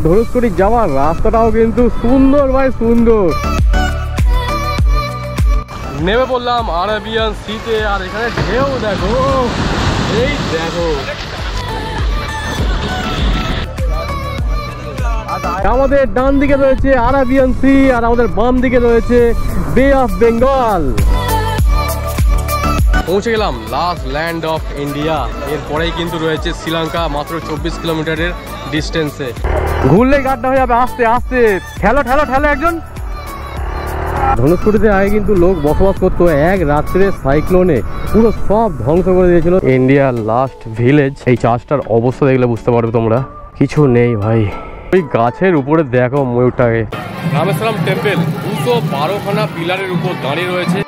ধনুষকোটি যাওয়ার রাস্তাটাও কিন্তু সুন্দর ভাই সুন্দর। নেমে পড়লাম আরাবিয়ান সিতে, আর এখানে ঢেউ দেখো, এই দেখো। আমাদের ডান দিকে রয়েছে আরাবিয়ান সি, আর আমাদের বাম দিকে রয়েছে বে অফ বেঙ্গল। পৌঁছে গেলাম লাস্ট ল্যান্ড অফ ইন্ডিয়া। এরপরেই কিন্তু রয়েছে শ্রীলঙ্কা, মাত্র 24 কিলোমিটারের ডিস্টেন্সে। ঘুরলে গাড্ডা হয়ে যাবে, আস্তে আস্তে ঠেলো ঠেলো ঠেলো একজন। ধনুষকোটিতে আগে কিন্তু লোক বসবাস করতো, এক রাত্রে সাইক্লোনে পুরো সব ধ্বংস করে দিয়েছিল। ইন্ডিয়ার লাস্ট ভিলেজ। এই চার্চটার অবস্থা দেখলে বুঝতে পারবে তোমরা, কিছু নেই ভাই। ওই গাছের উপরে দেখো ময়ূরটাকে। রামেশ্বরম টেম্পল 212খানা পিলারের উপর দাঁড়িয়ে রয়েছে।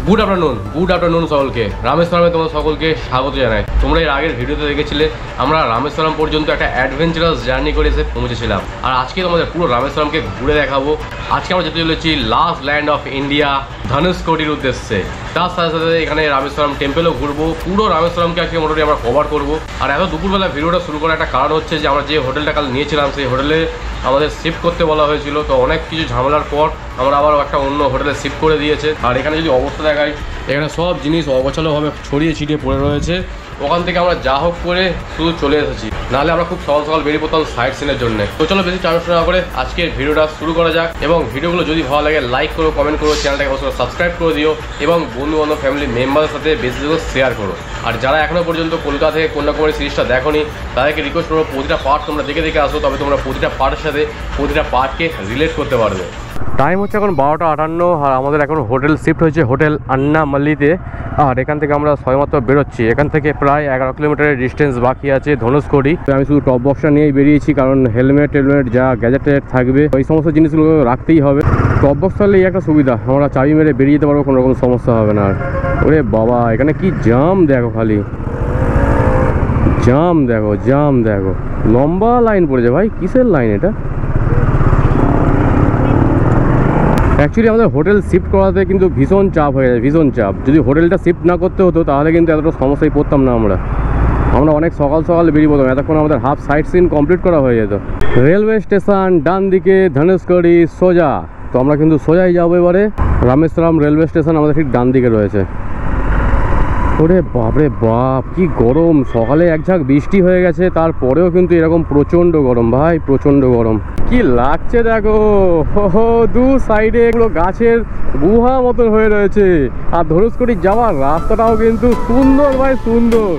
গুড আফটারনুন সকলকে। রামেশ্বরমে তোমাদের সকলকে স্বাগত জানাই। তোমরা এর আগের ভিডিওতে দেখেছিলে আমরা রামেশ্বরম পর্যন্ত একটা অ্যাডভেঞ্চারাস জার্নি করে এসে পৌঁছেছিলাম, আর আজকে তোমাদের পুরো রামেশ্বরমকে ঘুরে দেখাবো। আজকে আমরা যেতে চলেছি লাস্ট ল্যান্ড অফ ইন্ডিয়া, ধনুষকোটির উদ্দেশ্যে। তার সাথে সাথে এখানে রামেশ্বরম টেম্পেলও ঘুরবো। পুরো রামেশ্বরমকে আজকে মোটামুটি আমরা কভার করবো। আর এত দুপুরবেলা ভিডিওটা শুরু করার একটা কারণ হচ্ছে যে আমরা যে হোটেলটা কাল নিয়েছিলাম সেই হোটেলে আমাদের শিফট করতে বলা হয়েছিল, তো অনেক কিছু ঝামেলার পর আমরা আবার একটা অন্য হোটেলে শিফট করে দিয়েছে। আর এখানে যদি অবস্থা দেখাই, এখানে সব জিনিস অগোছালোভাবে ছড়িয়ে ছিটিয়ে পড়ে রয়েছে। ওখান থেকে আমরা যা হোক করে শুধু চলে এসেছি, নাহলে আমরা খুব সকাল সকাল বেরিয়ে পড়তাম সাইট সিনের জন্য। তো চলো বেশি টাইম না করে আজকের ভিডিওটা শুরু করা যাক। এবং ভিডিওগুলো যদি ভালো লাগে লাইক করো, কমেন্ট করো, চ্যানেলটাকে অবশ্যই সাবস্ক্রাইব করে দিও, এবং বন্ধু বান্ধব ফ্যামিলি মেম্বারদের সাথে বেশি বেশি শেয়ার করো। আর যারা এখনো পর্যন্ত কলকাতা থেকে কন্যাকুমারী সিরিজটা দেখোনি তাদেরকে রিকোয়েস্ট করবো প্রতিটা পার্ট তোমরা দেখে আসো, তবে তোমরা প্রতিটা পার্টের সাথে প্রতিটা পার্টকে রিলেট করতে পারবে। টাইম হচ্ছে এখন 12:58, আর আমাদের এখন হোটেল শিফট হয়েছে হোটেল আন্নামাল্লিতে। আর এখান থেকে আমরা সবেমাত্র বেরোচ্ছি। এখান থেকে প্রায় 11 কিলোমিটারের ডিস্টেন্স বাকি আছে ধনুষকোটি। আমি শুধু টপ বক্সটা নিয়েই বেরিয়েছি, কারণ হেলমেট যা গ্যাজেটের থাকবে ওই সমস্ত জিনিসগুলো রাখতেই হবে। টপ বক্স থাকলে একটা সুবিধা, আমরা চাবি মেরে বেরিয়ে যেতে পারবো, কোনো রকম সমস্যা হবে না। আর ওরে বাবা, এখানে কি জাম দেখো, খালি জাম দেখো, জাম দেখো, লম্বা লাইন পড়েছে ভাই। কিসের লাইন এটা? অ্যাকচুয়ালি আমাদের হোটেল শিফট করাতে কিন্তু ভীষণ চাপ হয়ে যায়, ভীষণ চাপ। যদি হোটেলটা শিফট না করতে হতো তাহলে কিন্তু এতটা সমস্যায় পড়তাম না। আমরা অনেক সকাল সকাল বেরিয়ে পড়তাম, এতক্ষণ আমাদের হাফ সাইট সিন কমপ্লিট করা হয়ে যেত। রেলওয়ে স্টেশন ডান দিকে, ধনুষকোটি সোজা। তো আমরা কিন্তু সোজাই যাবো এবারে। রামেশ্বরম রেলওয়ে স্টেশন আমাদের ঠিক ডান দিকে রয়েছে। ওরে বাপরে বাপ, কি গরম! সকালে এক ঝাঁক বৃষ্টি হয়ে গেছে, তারপরেও কিন্তু এরকম প্রচণ্ড গরম ভাই, প্রচণ্ড গরম। কি লাগছে দেখো, দু সাইডে এগুলো গাছের গুহা মতন হয়ে রয়েছে। আর ধনুষকোটি যাওয়ার রাস্তাটাও কিন্তু সুন্দর ভাই সুন্দর।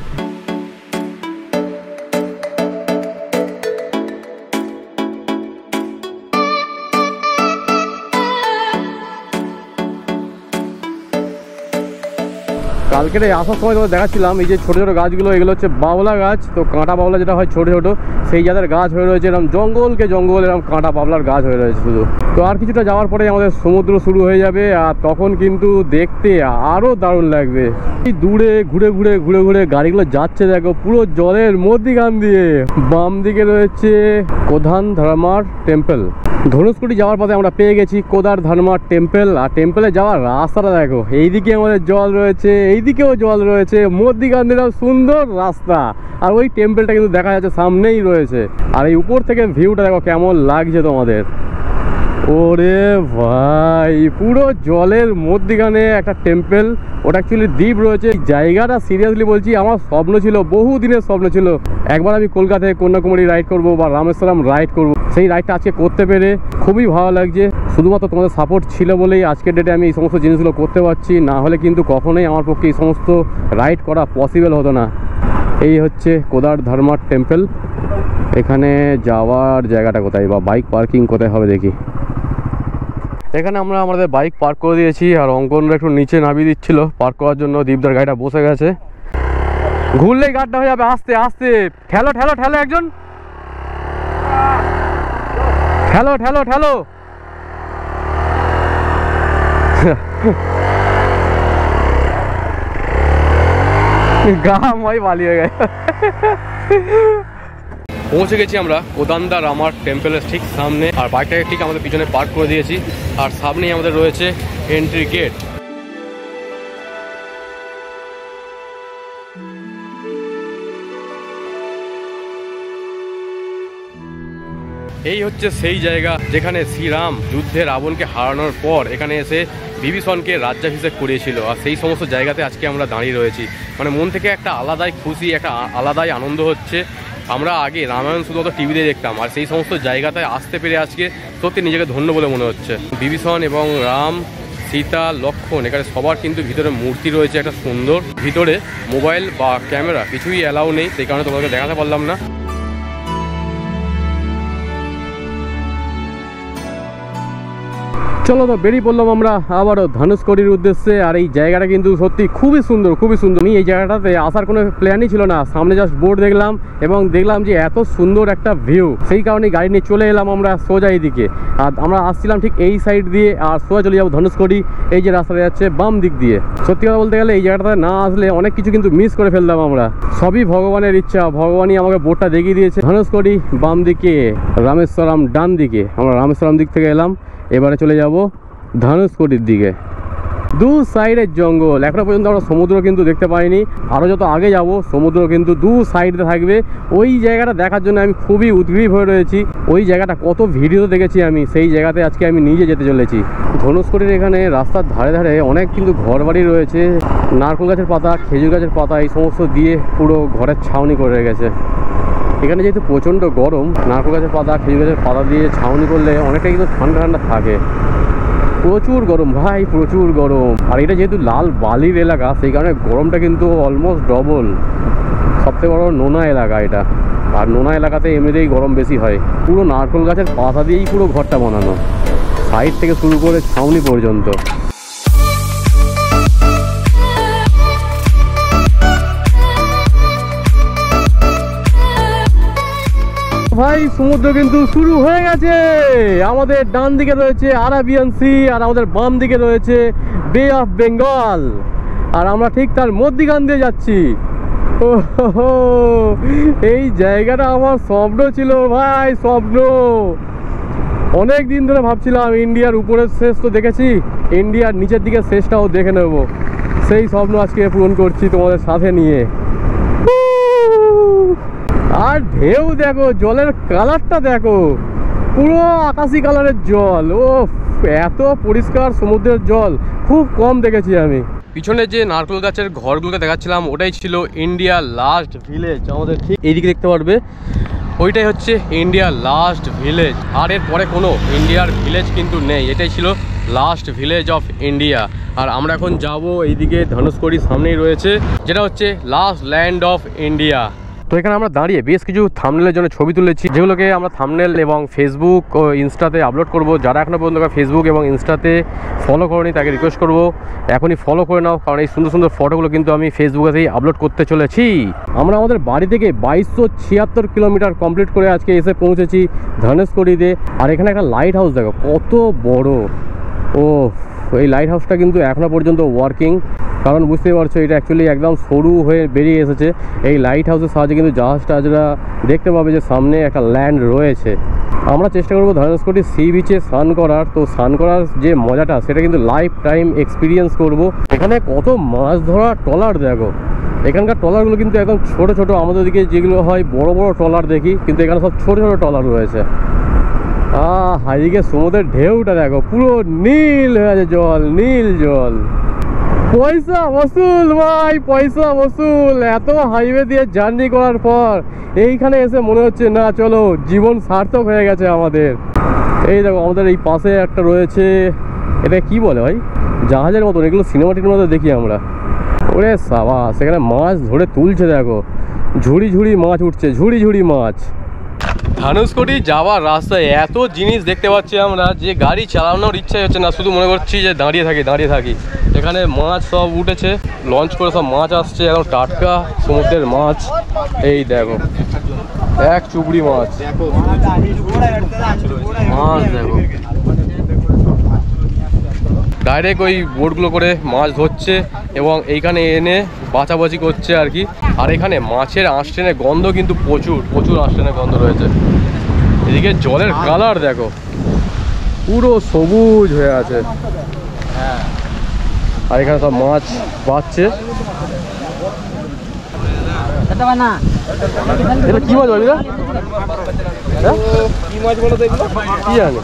কালকের আসার সময় তোমাদের দেখাচ্ছিলাম এই যে ছোটো ছোটো গাছগুলো, এগুলো হচ্ছে বাবলা গাছ। তো কাঁটা বাবলা যেটা হয় ছোটো ছোটো, সেই জাতের গাছ হয়ে রয়েছে। এরকম জঙ্গলকে জঙ্গল, এরকম কাঁটা বাবলার গাছ হয়ে রয়েছে শুধু। তো আর কিছুটা যাওয়ার পরে আমাদের সমুদ্র শুরু হয়ে যাবে, আর তখন কিন্তু দেখতে আরও দারুণ লাগবে। এই দূরে ঘুরে ঘুরে ঘুরে ঘুরে গাড়িগুলো যাচ্ছে দেখো, পুরো জলের মধ্যিখান দিয়ে। বাম দিকে রয়েছে কোদার ধর্মার টেম্পল। ধনুষকোটি যাওয়ার পথে আমরা পেয়ে গেছি কোদার ধর্মার টেম্পল। আর টেম্পলে যাওয়ার রাস্তাটা দেখো, এইদিকে আমাদের জল রয়েছে, এইদিকেও জল রয়েছে, মধ্যিখান দিয়ে সুন্দর রাস্তা। আর ওই টেম্পলটা কিন্তু দেখা যাচ্ছে সামনেই রয়েছে। আর এই উপর থেকে ভিউটা দেখো কেমন লাগছে তোমাদের। ওরে ভাই, পুরো জলের মধ্যিখানে একটা টেম্পল, ওটা অ্যাকচুয়ালি দ্বীপ রয়েছে। এই জায়গাটা সিরিয়াসলি বলছি আমার স্বপ্ন ছিল, বহু দিনের স্বপ্ন ছিল একবার আমি কলকাতা থেকে কন্যাকুমারী রাইড করব বা রামেশ্বরম রাইড করব। সেই রাইডটা আজকে করতে পেরে খুবই ভালো লাগছে। শুধুমাত্র তোমাদের সাপোর্ট ছিল বলেই আজকের ডেটে আমি এই সমস্ত জিনিসগুলো করতে পারছি, না হলে কিন্তু কখনোই আমার পক্ষে এই সমস্ত রাইড করা পসিবল হতো না। এই হচ্ছে কোদার ধর্মার টেম্পল। এখানে যাওয়ার জায়গাটা কোথায় বা বাইক পার্কিং কোথায় হবে দেখি। এখানে আমরা আমাদের বাইক পার্ক করে দিয়েছি, আর অঙ্কনরা একটু নিচে নামিয়ে দিচ্ছিল পার্ক করার জন্য। দীপদার গাড়িটা বসে গেছে, ঘুরলেই গাড়িটা হয়ে যাবে, আস্তে আস্তে ঠেলো ঠেলো ঠেলো একজন, ঠেলো ঠেলো ঠেলো। গাম ভাই বালি হয়ে গেছে। পৌঁছে গেছি আমরা কোদান্দা রামার টেম্পলের ঠিক সামনে, আর বাইকটাকে ঠিক আমাদের পিছনে পার্ক করে দিয়েছি, আর সামনেই আমাদের রয়েছে এন্ট্রি গেট। এই হচ্ছে সেই জায়গা যেখানে শ্রীরাম যুদ্ধে রাবণকে হারানোর পর এখানে এসে বিভীষণকে রাজ্যাভিষেক করিয়েছিল, আর সেই সমস্ত জায়গাতে আজকে আমরা দাঁড়িয়ে রয়েছি। মানে মন থেকে একটা আলাদাই খুশি, একটা আলাদাই আনন্দ হচ্ছে। আমরা আগে রামায়ণ শুধুমাত্র টিভিতে দেখতাম, আর সেই সমস্ত জায়গাতে আসতে পেরে আজকে সত্যি নিজেকে ধন্য বলে মনে হচ্ছে। বিভীষণ এবং রাম, সীতা, লক্ষ্মণ, এখানে সবার কিন্তু ভিতরে মূর্তি রয়েছে একটা সুন্দর। ভিতরে মোবাইল বা ক্যামেরা কিছুই অ্যালাউ নেই, সেই কারণে তোমাকে দেখাতে পারলাম না। চলো তো বেরিয়ে পড়লাম আমরা আবারও ধনুষকোটির উদ্দেশ্যে। আর এই জায়গাটা কিন্তু সত্যি খুবই সুন্দর, খুবই সুন্দর। আমি এই জায়গাটাতে আসার কোনো প্ল্যানই ছিল না, সামনে জাস্ট বোর্ড দেখলাম এবং দেখলাম যে এত সুন্দর একটা ভিউ, সেই কারণে গাড়ি নিয়ে চলে এলাম আমরা সোজা এইদিকে। আর আমরা আসছিলাম ঠিক এই সাইড দিয়ে, আর সোজা চলে যাবো ধনুষকোটি। এই যে রাস্তাটা যাচ্ছে বাম দিক দিয়ে। সত্যি কথা বলতে গেলে এই জায়গাটাতে না আসলে অনেক কিছু কিন্তু মিস করে ফেলতাম আমরা। সবই ভগবানের ইচ্ছা, ভগবানই আমাকে বোর্ডটা দেখিয়ে দিয়েছে। ধনুষকোটি বাম দিকে, রামেশ্বরম ডান দিকে। আমরা রামেশ্বরম দিক থেকে এলাম, এবারে চলে যাব ধনুষকোটির দিকে। দু সাইডের জঙ্গল, এখনো পর্যন্ত আমরা সমুদ্র কিন্তু দেখতে পাইনি। আরও যত আগে যাব সমুদ্র কিন্তু দু সাইডে থাকবে। ওই জায়গাটা দেখার জন্য আমি খুবই উদ্গ্রীব হয়ে রয়েছি। ওই জায়গাটা কত ভিডিও দেখেছি আমি, সেই জায়গাতে আজকে আমি নিজে যেতে চলেছি। ধনুষকোটির এখানে রাস্তার ধারে ধারে অনেক কিন্তু ঘর বাড়ি রয়েছে। নারকেল গাছের পাতা, খেজুর গাছের পাতা এই সমস্ত দিয়ে পুরো ঘরের ছাউনি করে রেখেছে। এখানে যেহেতু প্রচণ্ড গরম, নারকেল গাছের পাতা, খেজুর গাছের পাতা দিয়ে ছাউনি করলে অনেকটা কিন্তু ঠান্ডা ঠান্ডা থাকে। প্রচুর গরম ভাই, প্রচুর গরম। আর এটা যেহেতু লাল বালির এলাকা, সেই কারণে গরমটা কিন্তু অলমোস্ট ডবল। সবথেকে বড় নোনা এলাকা এটা, আর নোনা এলাকাতে এমনিতেই গরম বেশি হয়। পুরো নারকেল গাছের পাতা দিয়েই পুরো ঘরটা বানানো, সাইড থেকে শুরু করে ছাউনি পর্যন্ত। ভাই সমুদ্র কিন্তু শুরু হয়ে গেছে। আমাদের ডান দিকে রয়েছে আরাবিয়ান সি, আর আমাদের বাম দিকে রয়েছে বে অফ বেঙ্গল, আর আমরা ঠিক তার মধ্যিখান দিয়ে যাচ্ছি। এই জায়গাটা আমার স্বপ্ন ছিল ভাই, স্বপ্ন। অনেক দিন ধরে ভাবছিলাম ইন্ডিয়ার উপরের শেষ তো দেখেছি, ইন্ডিয়ার নিচের দিকে শেষটাও দেখে নেব। সেই স্বপ্ন আজকে পূরণ করছি তোমাদের সাথে নিয়ে। আর ঢেউ দেখো, জলের কালারটা দেখো, পুরো আকাশি কালারের জল। ও এত পরিষ্কার সমুদ্রের জল খুব কম দেখেছি আমি। পিছনে যে নারকেল গাছের ঘরগুলোকে দেখাচ্ছিলাম ওটাই ছিল ইন্ডিয়া লাস্ট ভিলেজ। আমাদের ঠিক এইদিকে দেখতে পারবে, ওইটাই হচ্ছে ইন্ডিয়া লাস্ট ভিলেজ। আর এর পরে কোনো ইন্ডিয়ার ভিলেজ কিন্তু নেই, এটাই ছিল লাস্ট ভিলেজ অফ ইন্ডিয়া। আর আমরা এখন যাব এইদিকে, ধনুষকোটির সামনেই রয়েছে, যেটা হচ্ছে লাস্ট ল্যান্ড অফ ইন্ডিয়া। তো এখানে আমরা দাঁড়িয়ে বেশ কিছু থাম্বনেলের জন্য ছবি তুলেছি, যেগুলোকে আমরা থাম্বনেল এবং ফেসবুক ও ইনস্টাতে আপলোড করব। যারা এখনও পর্যন্ত ফেসবুক এবং ইনস্টাতে ফলো করেনি তাকে রিকোয়েস্ট করব এখনই ফলো করে নাও, কারণ এই সুন্দর সুন্দর ফটোগুলো কিন্তু আমি ফেসবুকেতেই আপলোড করতে চলেছি। আমরা আমাদের বাড়ি থেকে 2276 কিলোমিটার কমপ্লিট করে আজকে এসে পৌঁছেছি ধনুষকোটিতে। আর এখানে একটা লাইট হাউস দেখো কত বড়। ও এই লাইট হাউসটা কিন্তু এখনও পর্যন্ত ওয়ার্কিং, কারণ বুঝতেই পারছো এটা অ্যাকচুয়ালি একদম সরু হয়ে বেরিয়ে এসেছে। এই লাইট হাউসের সাহায্যে কিন্তু জাহাজটা দেখতে পাবে যে সামনে একটা ল্যান্ড রয়েছে। আমরা চেষ্টা করবো ধনুষকোটি সি বিচে স্নান করার। তো স্নান করার যে মজাটা সেটা কিন্তু লাইফ টাইম এক্সপিরিয়েন্স করব। এখানে কত মাছ ধরার ট্রলার দেখো, এখানকার ট্রলারগুলো কিন্তু একদম ছোট ছোট। আমাদের দিকে যেগুলো হয় বড় বড় ট্রলার দেখি, কিন্তু এখানে সব ছোট ছোট ট্রলার রয়েছে। এদিকে সমুদ্রের ঢেউটা দেখো, পুরো নীল হয়ে আছে জল, নীল জল। পয়সা বসুল ভাই, পয়সা বসুল। এত হাইওয়ে দিয়ে জার্নি করার পর এইখানে এসে মনে হচ্ছে না চলো জীবন সার্থক হয়ে গেছে আমাদের। এই দেখো আমাদের এই পাশে একটা রয়েছে, এটা কি বলে ভাই, জাহাজের মতন। এগুলো সিনেমাটির মধ্যে দেখি আমরা। ওরে সাবা, সেখানে মাছ ধরে তুলছে দেখো, ঝুড়ি ঝুড়ি মাছ উঠছে, ঝুড়ি ঝুড়ি মাছ। ধনুষকোটি যাওয়ার রাস্তায় এত জিনিস দেখতে পাচ্ছি আমরা যে গাড়ি চালানোর ইচ্ছাই হচ্ছে না, শুধু মনে করছি যে দাঁড়িয়ে থাকি। এখানে মাছ সব উঠেছে, লঞ্চ করে সব মাছ আসছে, একদম টাটকা সমুদ্রের মাছ। এই দেখো এক চুবড়ি মাছ, মাছ দেখো ডাইরেক্ট ওই বোটগুলো করে মাছ ধরছে এবং এইখানে এনে বাঁচাবাচি করছে আর কি। আর এখানে মাছের আঁশটেনের গন্ধ কিন্তু প্রচুর প্রচুর আঁশটেনের গন্ধ রয়েছে। এদিকে জলের কালার দেখো, পুরো সবুজ হয়ে আছে। আর এখানে সব মাছ বাঁচছে। এটা কি মাছ ভাবি? কি মাছ বলো তো এগুলো? কি জানি,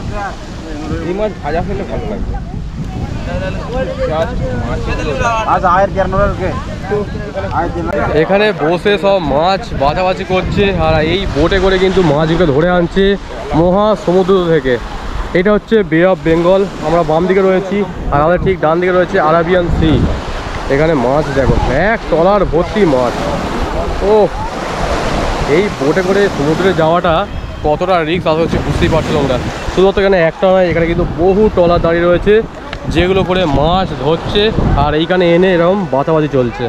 এই মাছ ভাজা খেলে ভালো লাগবে। এখানে বসে সব মাছ বাছাবাছি করছে, আর এই বোটে করে কিন্তু মাছগুলো ধরে আনছে মহা সমুদ্র থেকে। এটা হচ্ছে বে অফ বেঙ্গল। আমরা বাম দিকে রয়েছি, আর আমাদের ঠিক ডান দিকে রয়েছে আরাবিয়ান সি। এখানে মাছ দেখো, এক ট্রলার ভর্তি মাছ। ও, এই বোটে করে সমুদ্রে যাওয়াটা কতটা রিস্ক আসা হচ্ছে বুঝতেই পারছো তোমরা। শুধুমাত্র এখানে একটা নয়, এখানে কিন্তু বহু ট্রলার দাঁড়িয়ে রয়েছে যেগুলো করে মাছ ধরছে, আর এইখানে এনে এরকম বাছাবাছি চলছে।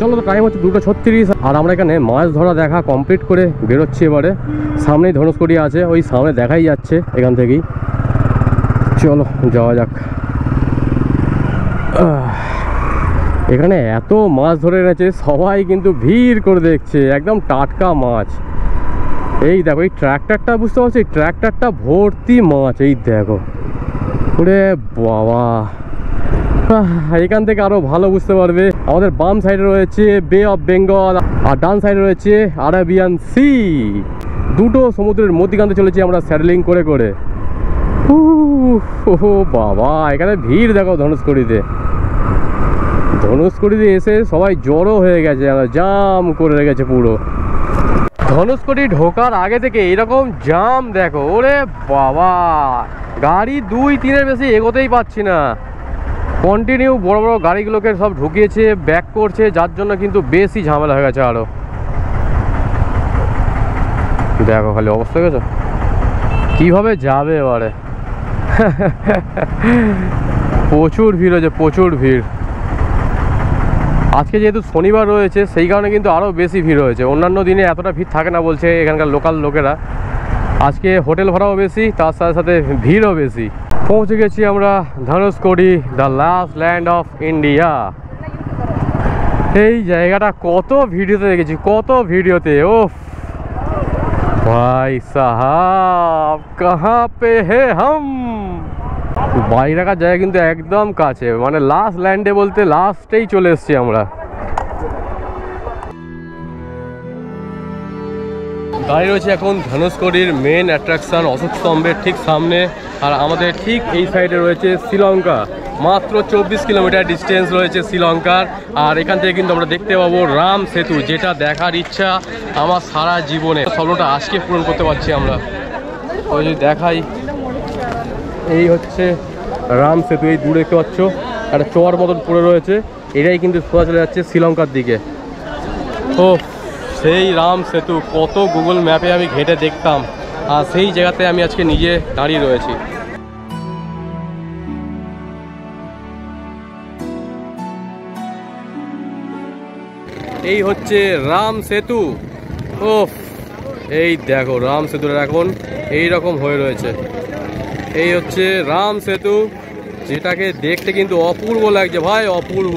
চলো, তো টাইম হচ্ছে 2:36, আর আমরা এখানে মাছ ধরা দেখা কমপ্লিট করে বেরোচ্ছি। এবারে সামনেই ধনুষকড়ি আছে, ওই সামনে দেখাই যাচ্ছে এখান থেকেই। চলো যাওয়া যাক। এখানে এত মাছ ধরে এনেছে, সবাই কিন্তু ভিড় করে দেখছে, একদম টাটকা মাছ। এই দেখো, এই ট্র্যাক্টরটা বুঝতে পারছো, এই ট্র্যাক্টরটা ভর্তি মাছ। এই দেখো, ওরে বাবা, এখান থেকে আরো ভালো বুঝতে পারবে। আমাদের বাম সাইডে রয়েছে বে অফ বেঙ্গল, আর ডান সাইডে রয়েছে আরাবিয়ান সি। দুটো সমুদ্রের মধ্যিখানে চলেছি আমরা স্যাডেলিং করে করে। ও বাবা, এখানে ভিড় দেখো ধনুষকড়িতে। ধনুষকড়িতে এসে সবাই জড়ো হয়ে গেছে, জাম করে রেখেছে পুরো। ধনুষকড়ি ঢোকার আগে থেকে এরকম জাম দেখো, ওরে বাবা, গাড়ি 2-3-এর বেশি এগোতেই পাচ্ছি না। কন্টিনিউ বড় বড় গাড়িগুলোকে সব ঢুকিয়েছে, ব্যাক করছে, যার জন্য কিন্তু বেশি ঝামেলা হয়ে গেছে। আরো দেখো খালি অবস্থা গেছে, কিভাবে যাবে এবারে। প্রচুর ভিড় হয়েছে, প্রচুর ভিড়। আজকে যেহেতু শনিবার রয়েছে, সেই কারণে কিন্তু আরও বেশি ভিড় হয়েছে। অন্যান্য দিনে এতটা ভিড় থাকে না বলছে এখানকার লোকাল লোকেরা। আজকে হোটেল ভাড়াও বেশি, তার সাথে সাথে ভিড়ও বেশি। পৌঁছে গেছি আমরা Dhanushkodi, the last land of India. এই জায়গাটা কত ভিডিওতে দেখেছি, কত ভিডিওতে। ও ভাই সাহাব, কাহা পে হে হাম। বাইক রাখার জায়গা কিন্তু একদম কাছে, মানে লাস্ট ল্যান্ডে বলতে লাস্টেই চলে এসছি আমরা। দাঁড়িয়ে রয়েছে এখন ধনুষকড়ির মেন অ্যাট্রাকশন অশোক স্তম্ভের ঠিক সামনে। আর আমাদের ঠিক এই সাইডে রয়েছে শ্রীলঙ্কা, মাত্র 24 কিলোমিটার ডিস্টেন্স রয়েছে শ্রীলঙ্কার। আর এখান থেকে কিন্তু আমরা দেখতে পাবো রাম সেতু, যেটা দেখার ইচ্ছা আমার সারা জীবনে, স্বপ্নটা আজকে পূরণ করতে পারছি আমরা। ওই যদি দেখাই, এই হচ্ছে রাম সেতু। এই দূরে দেখতে পাচ্ছ একটা চর মতন পড়ে রয়েছে, এটাই কিন্তু সোজা চলে যাচ্ছে শ্রীলঙ্কার দিকে। ও সেই রাম সেতু, কত গুগল ম্যাপে আমি ঘেঁটে দেখতাম, আর সেই জায়গাতে আমি আজকে নিজে দাঁড়িয়ে রয়েছি। এই হচ্ছে রাম সেতু। ও এই দেখো, রাম সেতুটা এখন এইরকম হয়ে রয়েছে। এই হচ্ছে রাম সেতু, যেটাকে দেখতে কিন্তু অপূর্ব লাগছে ভাই, অপূর্ব।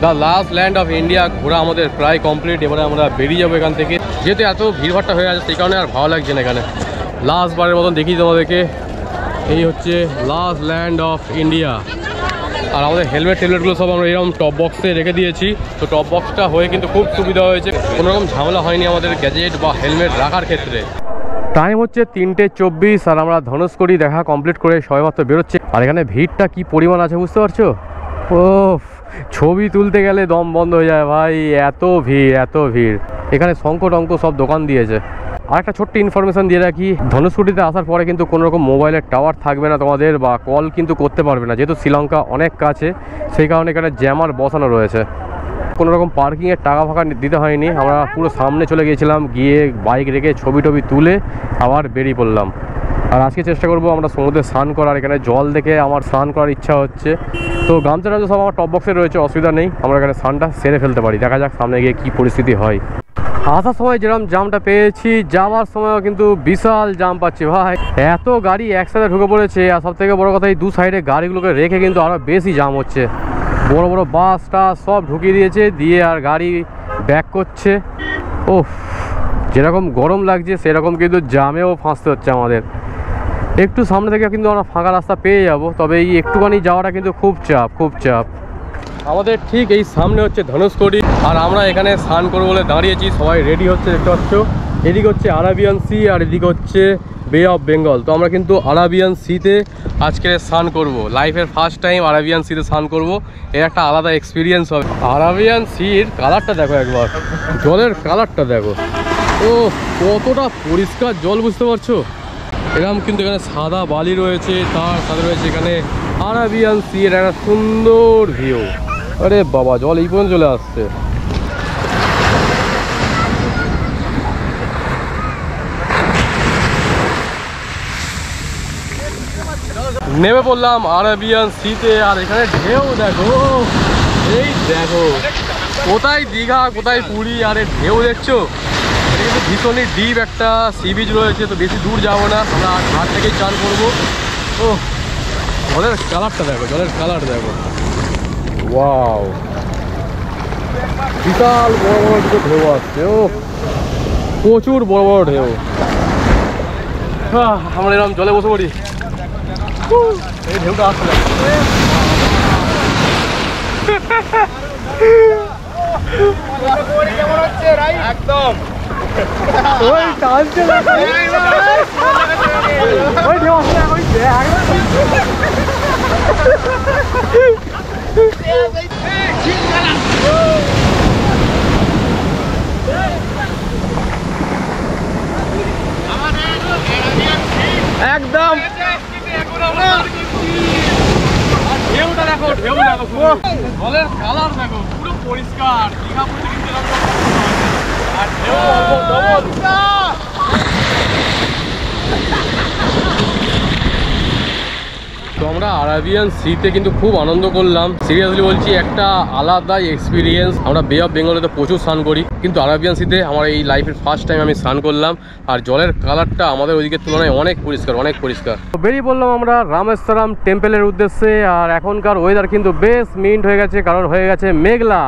The last land of India ঘোরা আমাদের প্রায় কমপ্লিট। এবারে আমরা বেরিয়ে যাবো এখান থেকে, যেহেতু এত ভিড়ভাড়টা হয়ে আছে সেই কারণে আর ভালো লাগছে না এখানে। লাস্ট বারের মতন দেখি তোমাদেরকে, এই হচ্ছে লাস্ট ল্যান্ড অফ ইন্ডিয়া। আর আমাদের হেলমেটগুলো সব আমরা এরকম টপ বক্সে রেখে দিয়েছি। তো টপ বক্সটা হয়ে কিন্তু খুব সুবিধা হয়েছে, কোনোরকম ঝামেলা হয়নি আমাদের গ্যাজেট বা হেলমেট রাখার ক্ষেত্রে। টাইম হচ্ছে 3:24, আর আমরা ধনুষকড়ি দেখা কমপ্লিট করে সবেমাত্র বেরোচ্ছি। আর এখানে ভিড়টা কি পরিমাণ আছে বুঝতে পারছো? ও ছবি তুলতে গেলে দম বন্ধ হয়ে যায় ভাই, এত ভিড় এত ভিড়। এখানে শঙ্খ টঙ্ক সব দোকান দিয়েছে। আর একটা ছোট্ট ইনফরমেশন দিয়ে রাখি, ধনুষকড়িতে আসার পরে কিন্তু কোনো রকম মোবাইলের টাওয়ার থাকবে না তোমাদের, বা কল কিন্তু করতে পারবে না, যেহেতু শ্রীলঙ্কা অনেক কাছে, সেই কারণে এখানে জ্যামার বসানো রয়েছে। কোনো রকম পার্কিংয়ের টাকা ফাঁকা দিতে হয়নি, আমরা পুরো সামনে চলে গিয়েছিলাম, গিয়ে বাইক রেখে ছবি টবি তুলে আবার বেরিয়ে পড়লাম। আর আজকে চেষ্টা করবো আমরা সমুদ্রে স্নান করার, এখানে জল দেখে আমার স্নান করার ইচ্ছা হচ্ছে। তো গামছা টামছা সব আমার টপ বক্সে রয়েছে, অসুবিধা নেই, আমরা এখানে স্নানটা সেরে ফেলতে পারি। দেখা যাক সামনে গিয়ে কী পরিস্থিতি হয়। আসার সময় যেরকম জামটা পেয়েছি, যাওয়ার সময়ও কিন্তু বিশাল জাম পাচ্ছি ভাই, এত গাড়ি একসাথে ঢুকে পড়েছে। আর সব থেকে বড়ো কথা, এই দু সাইডে গাড়িগুলোকে রেখে কিন্তু আরও বেশি জাম হচ্ছে। বড় বড় বাস টাস সব ঢুকিয়ে দিয়েছে, দিয়ে আর গাড়ি ব্যাক করছে। ওহ, যেরকম গরম লাগছে সেরকম কিন্তু জামেও ফাঁসতে হচ্ছে আমাদের। একটু সামনে থেকে কিন্তু আমরা ফাঁকা রাস্তা পেয়ে যাব, তবে এই একটুখানি যাওয়াটা কিন্তু খুব চাপ, খুব চাপ। আমাদের ঠিক এই সামনে হচ্ছে ধনুষকোটি, আর আমরা এখানে স্নান করবো বলে দাঁড়িয়েছি, সবাই রেডি হচ্ছে দেখতে পাচ্ছ। এদিকে হচ্ছে আরাবিয়ান সি আর এদিকে হচ্ছে বে অফ বেঙ্গল। তো আমরা কিন্তু আরাবিয়ান সিতে আজকে স্নান করব, লাইফের ফার্স্ট টাইম আরাবিয়ান সিতে স্নান করব। এর একটা আলাদা এক্সপিরিয়েন্স হবে। আরাবিয়ান সির কালারটা দেখো একবার, জলের কালারটা দেখো, ও কতটা পরিষ্কার জল, বুঝতে পারছো? এরকম কিন্তু এখানে সাদা বালি রয়েছে, তার সাথে রয়েছে এখানে আরাবিয়ান সি এর একটা সুন্দর ভিউ। আরে বাবা, জল এই পর্যন্ত চলে আসছে। নেমে পড়লাম আরাবিয়ান সিতে, আর এখানে ঢেউ দেখো, এই দেখো, কোথায় দীঘা কোথায় পুরী, আরে ঢেউ দেখছো? এটা কিন্তু ভীষণই ডিপ একটা সি বিচ রয়েছে, তো বেশি দূর যাবো না, আমরা ঘাট থেকেই চান করবো। ও জলের কালারটা দেখো, জলের কালার দেখো, ওয়াও, বিশাল বড় বড় দুটো ঢেউ আসছে, ও প্রচুর বড় বড় ঢেউ। আমরা এরকম জলে বসে পড়ি, এই ঢেউটা আসছে একদম, ওই টানছে না, ওই ঢেউ আসছে, ওই একদম ঢেউটা দেখো, ঢেউ দেখো, জলের কালার দেখো, পুরো পরিষ্কার। দীঘা পুরীতে কিন্তু আর ঢেউ তো আমরা আরাবিয়ান সিতে কিন্তু খুব আনন্দ করলাম, সিরিয়াসলি বলছি, একটা আলাদাই এক্সপিরিয়েন্স। আমরা বে অফ বেঙ্গলেতে প্রচুর স্নান করি, কিন্তু আরাবিয়ান সিতে আমার এই লাইফের ফার্স্ট টাইম আমি স্নান করলাম। আর জলের কালারটা আমাদের ওইদিকের তুলনায় অনেক পরিষ্কার, অনেক পরিষ্কার। তো বেরিয়ে পড়লাম আমরা রামেশ্বরম টেম্পলের উদ্দেশ্যে। আর এখনকার ওয়েদার কিন্তু বেশ মিন্ট হয়ে গেছে, কারণ হয়ে গেছে মেঘলা।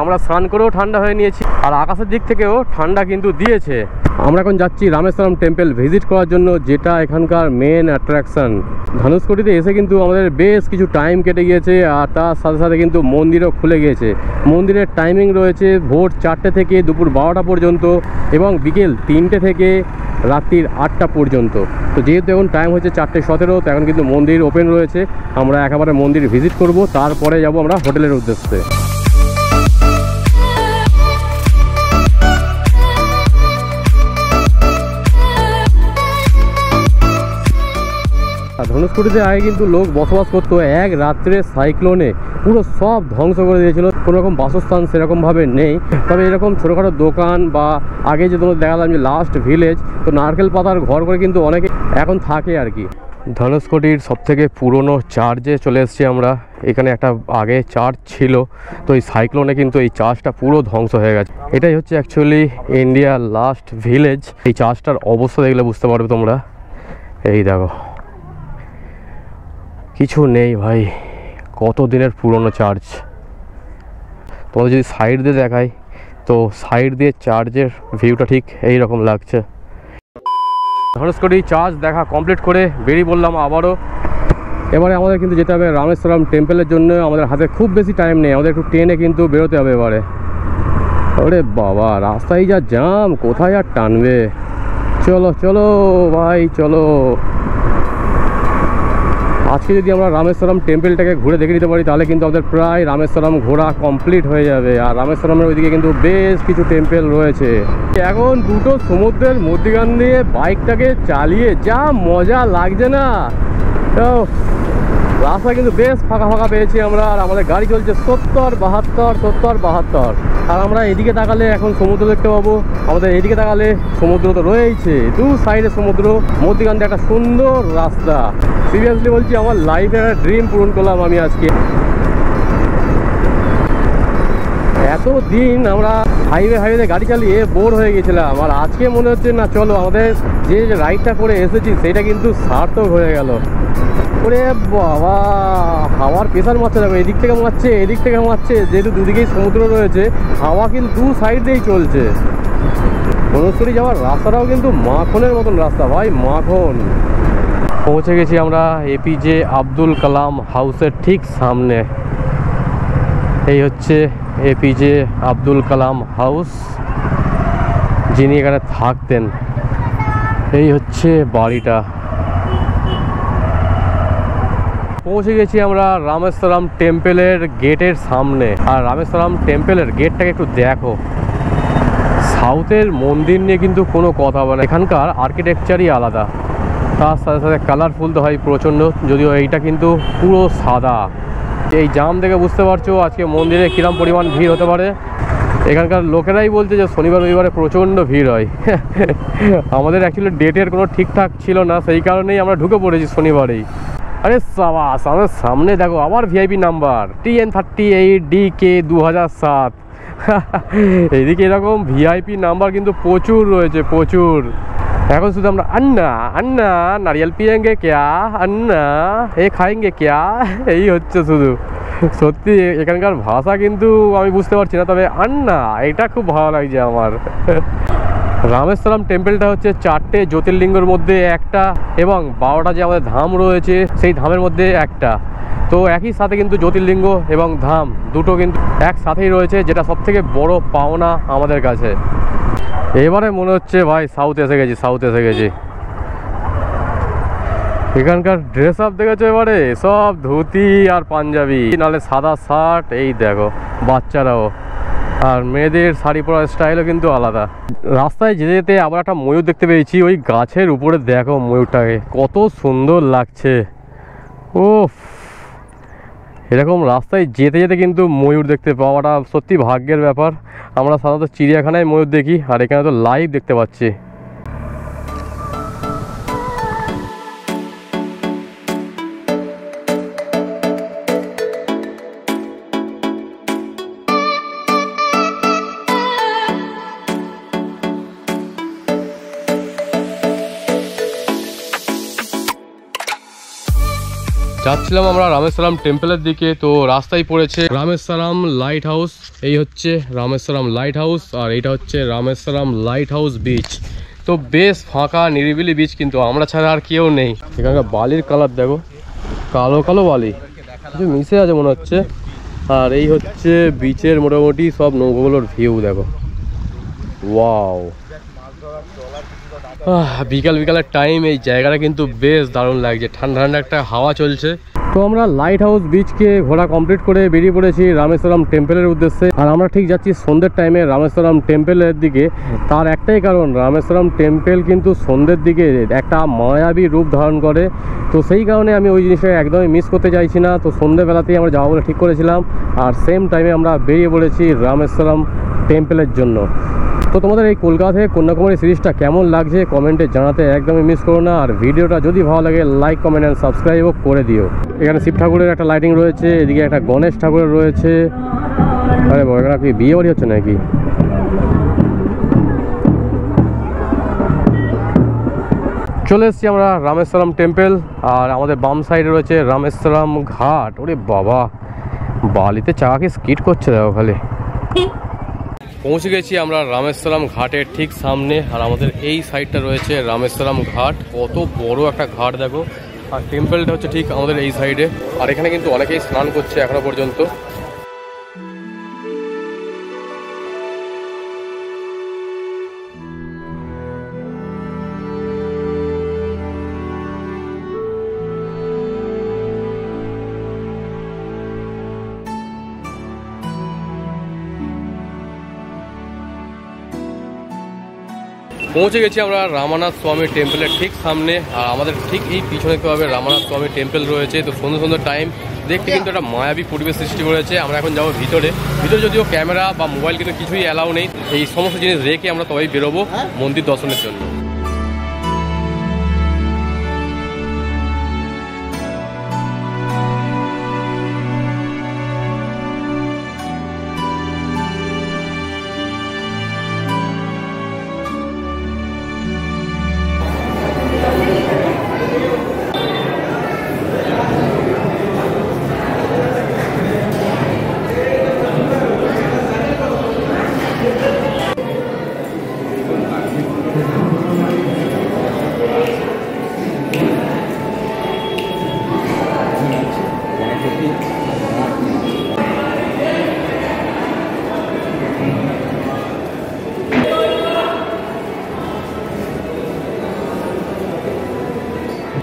আমরা স্নান করেও ঠান্ডা হয়ে নিয়েছি, আর আকাশের দিক থেকেও ঠান্ডা কিন্তু দিয়েছে। আমরা এখন যাচ্ছি রামেশ্বরম টেম্পল ভিজিট করার জন্য, যেটা এখানকার মেন অ্যাট্রাকশন। ধনুষকোটিতে এসে কিন্তু আমাদের বেশ কিছু টাইম কেটে গিয়েছে, আর তার সাথে সাথে কিন্তু মন্দিরও খুলে গিয়েছে। মন্দিরের টাইমিং রয়েছে ভোর 4টে থেকে দুপুর 12টা পর্যন্ত, এবং বিকেল 3টে থেকে রাত্রির 8টা পর্যন্ত। তো যেহেতু এখন টাইম হচ্ছে 4:17, তো এখন কিন্তু মন্দির ওপেন রয়েছে। আমরা একেবারে মন্দির ভিজিট করব, তারপরে যাব আমরা হোটেলের উদ্দেশ্যে। ধনুষকোটিতে আগে কিন্তু লোক বসবাস করতো, এক রাত্রে সাইক্লোনে পুরো সব ধ্বংস করে দিয়েছিল। কোনো রকম বাসস্থান সেরকমভাবে নেই, তবে এরকম ছোটোখাটো দোকান বা আগে যে তোমাদের দেখালাম যে লাস্ট ভিলেজ, তো নারকেল পাতার ঘর করে কিন্তু অনেকে এখন থাকে আর কি। ধনুষকোটির সবথেকে পুরনো চার্চে চলে এসেছি আমরা। এখানে একটা আগে চার্চ ছিল, তো এই সাইক্লোনে কিন্তু এই চার্চটা পুরো ধ্বংস হয়ে গেছে। এটাই হচ্ছে অ্যাকচুয়ালি ইন্ডিয়ার লাস্ট ভিলেজ। এই চার্চটার অবস্থা দেখলে বুঝতে পারবে তোমরা, এই দেখো, কিছু নেই ভাই, কত দিনের পুরনো চার্চ। তোমাদের যদি সাইড দিয়ে দেখাই, তো সাইড দিয়ে চার্চের ভিউটা ঠিক এই রকম লাগছে। ধনুষকোটি চার্চ দেখা কমপ্লিট করে বেরিয়ে পড়লাম আবারও। এবারে আমাদের কিন্তু যেতে হবে রামেশ্বরম টেম্পলের জন্য। আমাদের হাতে খুব বেশি টাইম নেই, আমাদের একটু ট্রেনে কিন্তু বেরোতে হবে এবারে। ওরে বাবা, রাস্তায় যা জ্যাম, কোথায় আর টানবে। চলো চলো ভাই, চলো। আজকে যদি আমরা রামেশ্বরম টেম্পলটাকে ঘুরে দেখে নিতে পারি, তাহলে কিন্তু আমাদের প্রায় রামেশ্বরম ঘোরা কমপ্লিট হয়ে যাবে। আর রামেশ্বরমের ওইদিকে কিন্তু বেশ কিছু টেম্পল রয়েছে। এখন দুটো সমুদ্রের মধ্যখান দিয়ে বাইকটাকে চালিয়ে যা মজা লাগছে না, রাস্তা কিন্তু বেশ ফাঁকা ফাঁকা পেয়েছি আমরা, আর আমাদের গাড়ি চলছে 70-72 আর আমরা এদিকে তাকালে এখন সমুদ্র দেখতে পাবো। আমাদের এদিকে তাকালে সমুদ্র তো রয়েছে, দু সাইডে সমুদ্র, মধ্যখান দিয়ে একটা সুন্দর রাস্তা। সিরিয়াসলি বলছি, আমার লাইফের একটা ড্রিম পূরণ করলাম আমি আজকে। এতদিন আমরা হাইওয়েতে গাড়ি চালিয়ে বোর হয়ে গেছিলাম, আর আজকে মনে হচ্ছে না চলো আমাদের যে রাইডটা করে এসেছি সেটা কিন্তু সার্থক হয়ে গেল। ওরে বাবা, হাওয়ার প্রেশার মারছে, দেখো এদিক থেকে মারছে এদিক থেকে মারছে, যেহেতু দুদিকেই সমুদ্র রয়েছে হাওয়া কিন্তু দু সাইড দিয়েই চলছে। বনস্থলী যাওয়ার রাস্তাটাও কিন্তু মাখনের মতন রাস্তা ভাই, মাখন। পৌঁছে গেছি আমরা এপিজে আব্দুল কালাম হাউসের ঠিক সামনে। এই হচ্ছে এপিজে আব্দুল কালাম হাউস, যিনি এখানে থাকতেন। এই হচ্ছে বাড়িটা। পৌঁছে গেছি আমরা রামেশ্বরম টেম্পলের গেটের সামনে। আর রামেশ্বরম টেম্পলের গেটটাকে একটু দেখো, সাউথের মন্দির নিয়ে কিন্তু কোনো কথা বলে, এখানকার আর্কিটেকচারই আলাদা, তার সাথে সাথে কালারফুল তো হয় প্রচণ্ড, যদিও এইটা কিন্তু পুরো সাদা। এই জাম দেখে বুঝতে পারছো আজকে মন্দিরে কিরম পরিমাণ ভিড় হতে পারে। এখানকার লোকেরাই বলছে যে শনিবার রবিবারে প্রচণ্ড ভিড় হয়। আমাদের অ্যাকচুয়ালি ডেটের কোনো ঠিকঠাক ছিল না, সেই কারণেই আমরা ঢুকে পড়েছি শনিবারেই। আরে সাবাস, আমাদের সামনে দেখো আবার ভিআইপি নাম্বার TN38DK 2007। এইদিকে এরকম ভিআইপি নাম্বার কিন্তু প্রচুর রয়েছে, প্রচুর। এখন শুধু আমরা আন্না আন্না নারিয়াল পিয়েঙ্গে ক্যা, আন্না এ খায়েঙ্গে ক্যা, এই হচ্ছে শুধু। সত্যি এখানকার ভাষা কিন্তু আমি বুঝতে পারছি না, তবে আন্না এটা খুব ভালো লাগছে আমার। রামেশ্বরম টেম্পলটা হচ্ছে 4টে জ্যোতির্লিঙ্গের মধ্যে একটা, এবং 12টা যে আমাদের ধাম রয়েছে সেই ধামের মধ্যে একটা। তো একই সাথে কিন্তু জ্যোতির্লিঙ্গ এবং ধাম দুটো কিন্তু একসাথেই রয়েছে, যেটা সবথেকে বড় পাওনা আমাদের কাছে। এবারে মনে হচ্ছে ভাই সাউথ এসে গেছি, সাউথ এসে গেছি। এখানকার ড্রেস আপ দেখেছো, এবারে সব ধুতি আর পাঞ্জাবি, নাহলে সাদা শার্ট। এই দেখো বাচ্চারাও, আর মেয়েদের শাড়ি পরার স্টাইলও কিন্তু আলাদা। রাস্তায় যেতে যেতে আবার একটা ময়ূর দেখতে পেয়েছি, ওই গাছের উপরে দেখো ময়ূরটাকে কত সুন্দর লাগছে। ওফ, এরকম রাস্তায় যেতে যেতে কিন্তু ময়ূর দেখতে পাওয়াটা সত্যি ভাগ্যের ব্যাপার। আমরা সাধারণত চিড়িয়াখানায় ময়ূর দেখি, আর এখানে তো লাইভ দেখতে পাচ্ছি। যাচ্ছিলাম আমরা রামেশ্বরম টেম্পলের দিকে, তো রাস্তায় পড়েছে রামেশ্বরম লাইট হাউস। এই হচ্ছে রামেশ্বরম লাইট হাউস, আর এইটা হচ্ছে রামেশ্বরম লাইট হাউস বিচ। তো বেশ ফাঁকা নিরিবিলি বিচ, কিন্তু আমরা ছাড়া আর কেউ নেই। এখানকার বালির কালার দেখো, কালো কালো বালি, কিছু মিশে আছে মনে হচ্ছে। আর এই হচ্ছে বিচের মোটামুটি সব নৌকোগুলোর ভিউ দেখো। ওয়াও, বিকাল বিকালের টাইম এই জায়গাটা কিন্তু বেশ দারুণ লাগছে, ঠান্ডা ঠান্ডা একটা হাওয়া চলছে। তো আমরা লাইট হাউস বিচকে ঘোরা কমপ্লিট করে বেরিয়ে পড়েছি রামেশ্বরম টেম্পলের উদ্দেশ্যে। আর আমরা ঠিক যাচ্ছি সন্ধ্যের টাইমে রামেশ্বরম টেম্পলের দিকে। তার একটাই কারণ, রামেশ্বরম টেম্পল কিন্তু সন্ধ্যের দিকে একটা মায়াবী রূপ ধারণ করে। তো সেই কারণে আমি ওই জিনিসটা একদমই মিস করতে চাইছি না। তো সন্ধ্যেবেলাতেই আমরা যাবো বলে ঠিক করেছিলাম, আর সেম টাইমে আমরা বেরিয়ে পড়েছি রামেশ্বরম টেম্পলের জন্য। তো তোমাদের এই কলকাতা থেকে কন্যাকুমারী সিরিজটা কেমন লাগছে কমেন্টে জানাতে একদমই মিস করো না। আর ভিডিওটা যদি ভালো লাগে লাইক কমেন্ট অ্যান্ড সাবস্ক্রাইবও করে দিও। এখানে শিব ঠাকুরের একটা লাইটিং রয়েছে, এদিকে একটা গণেশ ঠাকুরের রয়েছে। আরে বাবা, এখানে কি বিয়ে বাড়ি হচ্ছে নাকি? চলে এসেছি আমরা রামেশ্বরম টেম্পল, আর আমাদের বাম সাইডে রয়েছে রামেশ্বরম ঘাট। ওরে বাবা, বালিতে চাকা স্কিট করছে দেখো খালি। পৌঁছে গেছি আমরা রামেশ্বরম ঘাটের ঠিক সামনে, আর আমাদের এই সাইডটা রয়েছে রামেশ্বরম ঘাট। কত বড় একটা ঘাট দেখো, আর টেম্পলটা হচ্ছে ঠিক আমাদের এই সাইডে। আর এখানে কিন্তু অনেকেই স্নান করছে এখনো পর্যন্ত। পৌঁছে গেছি আমরা রামানাথ স্বামী টেম্পলের ঠিক সামনে, আর আমাদের ঠিক এই পিছনে দেখতে পাবে রামানাথ স্বামী টেম্পল রয়েছে। তো সুন্দর সুন্দর টাইম দেখতে কিন্তু একটা মায়াবী পরিবেশ সৃষ্টি করেছে। আমরা এখন যাবো ভিতরে যদিও ক্যামেরা বা মোবাইল কিন্তু কিছুই অ্যালাউ নেই, এই সমস্ত জিনিস রেখে আমরা তবেই বেরোবো মন্দির দর্শনের জন্য।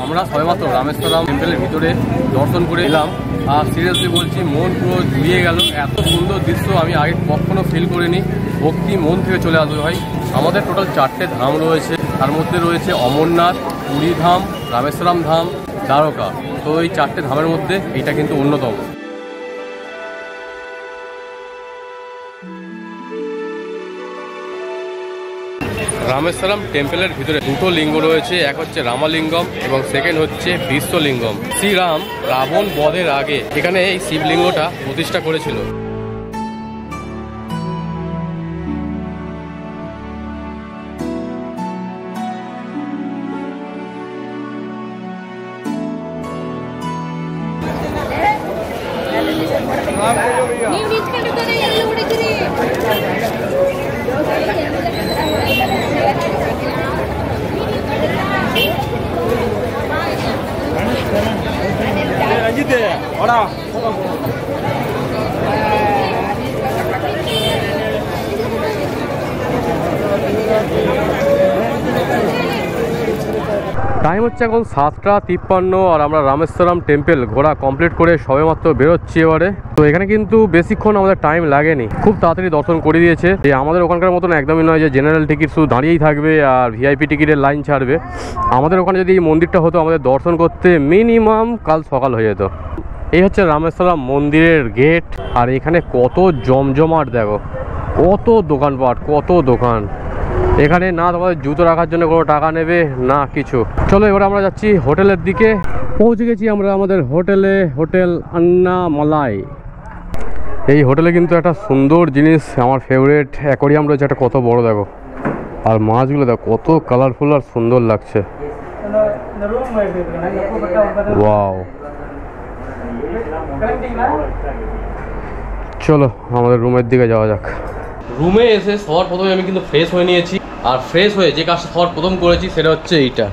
আমরা সবেমাত্র রামেশ্বরম টেম্পলের ভিতরে দর্শন করে এলাম, আর সিরিয়াসলি বলছি মন পুরো জুড়িয়ে গেল। এত সুন্দর দৃশ্য আমি আগে কখনো ফিল করিনি। ভক্তি মন থেকে চলে আসবে ভাই। আমাদের টোটাল 4টে ধাম রয়েছে, তার মধ্যে রয়েছে অমরনাথ, পুরী ধাম, রামেশ্বরম ধাম, দ্বারকা। তো এই 4টে ধামের মধ্যে এইটা কিন্তু অন্যতম। রামেশ্বরম টেম্পলের ভিতরে 2টো লিঙ্গ রয়েছে, এক হচ্ছে রামালিঙ্গম এবং সেকেন্ড হচ্ছে বিশ্বলিঙ্গম। শ্রীরাম রাবণ বধের আগে এখানে এই শিবলিঙ্গটা প্রতিষ্ঠা করেছিল। টাইম হচ্ছে এখন 7:53, আর আমরা রামেশ্বরম টেম্পল ঘোরা কমপ্লিট করে সবেমাত্র বেরোচ্ছি এবারে। তো এখানে কিন্তু বেশিক্ষণ আমাদের টাইম লাগেনি, খুব তাড়াতাড়ি দর্শন করে দিয়েছে। আমাদের ওখানকার মতন একদমই নয় যে জেনারেল টিকিট শুধু দাঁড়িয়েই থাকবে আর ভিআইপি টিকিটের লাইন ছাড়বে। আমাদের ওখানে যদি এই মন্দিরটা হতো আমাদের দর্শন করতে মিনিমাম কাল সকাল হয়ে যেত। এই হচ্ছে রামেশ্বরম মন্দিরের গেট, আর এখানে কত জমজমাট দেখো, কত দোকানপাট, কত দোকান। এখানে না তোমাদের জুতো রাখার জন্য কোনো টাকা নেবে না কিছু। চলো এবার আমরা যাচ্ছি হোটেলের দিকে। পৌঁছে গেছি আমরা আমাদের হোটেলে, হোটেল আন্নামালাই। এই হোটেলে কিন্তু একটা সুন্দর জিনিস, আমার ফেভারিট অ্যাকোয়ারিয়াম রয়েছে একটা, কত বড় দেখো, আর মাছগুলো দেখো কত কালারফুল আর সুন্দর লাগছে। ওয়াও, চলো আমাদের রুমের দিকে যাওয়া যাক। রুমে এসে সবার প্রথমে আমি কিন্তু ফ্রেশ হয়ে নিয়েছি, আর ফ্রেশ হয়ে যে কাজটা সবার প্রথম করেছি সেটা হচ্ছে এইটা।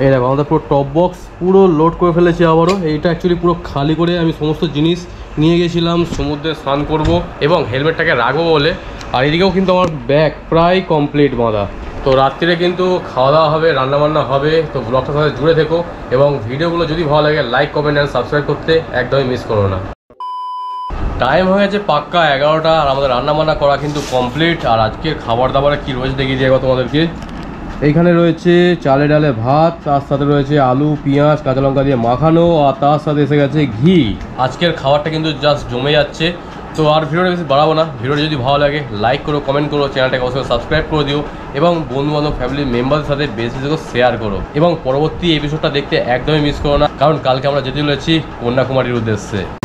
এই দেখো আমাদের পুরো টপ বক্স পুরো লোড করে ফেলেছি আবারও। এইটা অ্যাকচুয়ালি পুরো খালি করে আমি সমস্ত জিনিস নিয়ে গেছিলাম সমুদ্রে স্নান করব এবং হেলমেটটাকে রাখবো বলে। আর এদিকেও কিন্তু আমার ব্যাগ প্রায় কমপ্লিট বাঁধা। তো রাত্রিরে কিন্তু খাওয়া দাওয়া হবে, রান্নাবান্না হবে। তো ব্লগটার সাথে জুড়ে থেকো এবং ভিডিওগুলো যদি ভালো লাগে লাইক, কমেন্ট অ্যান্ড সাবস্ক্রাইব করতে একদমই মিস করো না। টাইম হয়ে গেছে পাক্কা 11টা, আর আমাদের রান্নাবান্না করা কিন্তু কমপ্লিট। আর আজকের খাবার দাবারে কী রয়েছে দেখিয়ে দিয়ে তোমাদেরকে। এইখানে রয়েছে চালে ডালে ভাত, তার সাথে রয়েছে আলু, পেঁয়াজ, কাঁচা লঙ্কা দিয়ে মাখানো, আর তার সাথে এসে গেছে ঘি। আজকের খাবারটা কিন্তু জাস্ট জমে যাচ্ছে। তো আর ভিডিওটা বেশি বাড়াবো না। ভিডিওটা যদি ভালো লাগে লাইক করো, কমেন্ট করো, চ্যানেলটাকে অবশ্যই সাবস্ক্রাইব করে দিও এবং বন্ধুবান্ধব ফ্যামিলি মেম্বারদের সাথে বেশি বেশি করে শেয়ার করো। এবং পরবর্তী এপিসোডটা দেখতে একদমই মিস করো না, কারণ কালকে আমরা যেতে চলেছি কন্যাকুমারীর উদ্দেশ্যে।